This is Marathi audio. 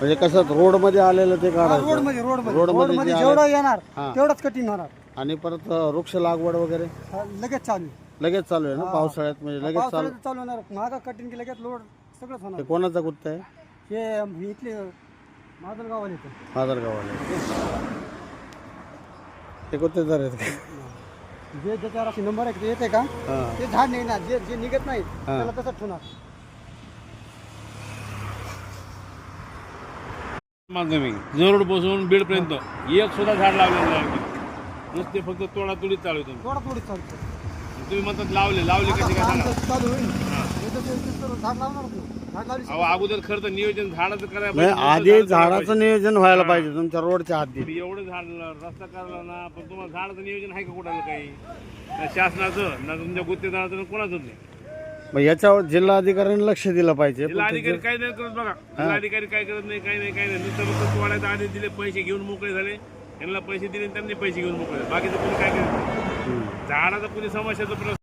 म्हणजे कसं रोड मध्ये आलेलं ते काढायचं रोडमध्ये जेवढं येणार तेवढंच कटिंग होणार. आणि परत वृक्ष लागवड वगैरे लगेच चालू लगेच चालू आहे ना पावसाळ्यात म्हणजे लगेच चालू. चालू होणार. मागा कटिंग की लगेच लोड सगळंच होणार. ते कोणाचा गुत्ता आहे? हे इथले माजलगावाले माजलगाववाले ते गुत्तेदार आहेत का? जे ज्याच्यावर अशी नंबर आहे येते का ते झाड नाही ना, जे जे निघत नाही त्याला तसंच होणार. माध्यमिक जरूर बसून बीड पर्यंत एक सुद्धा झाड लावलेलं नाही. नुसते फक्त तोडातोडीत चालू आहे. थोडी चालतो. तुम्ही म्हणतात लावले कसे काय सांगा? चालू होईल झाड लावणार झाड लावली. अहो अगोदर खरं तर नियोजन झाडाचं करायला म्हणजे पाहिजे. आधी झाडाचं नियोजन व्हायला पाहिजे तुमच्या रोडच्या आधी. तुम्ही एवढं झाड रस्ता करला ना, पण तुम्हाला झाडाचं नियोजन आहे का कुठं काही? ना शासनाचं ना तुमच्या गुत्तेदाराचं ना कोणाचंच नाही. मग याच्यावर जिल्हाधिकाऱ्यांनी लक्ष दिलं पाहिजे. जिल्हा अधिकारी काय नाही करत बघा. जिल्हा अधिकारी काय करत नाही, काही नाही. नुसतं फक्त तोडायचं आधी दिले, पैसे घेऊन मोकळे झाले. त्यांना पैसे दिले त्यांनी पैसे घेऊन मोकळे झाले. बाकीचं कोणी काय करत नाही. झाडाचा कोणी समस्याचा प्रश्न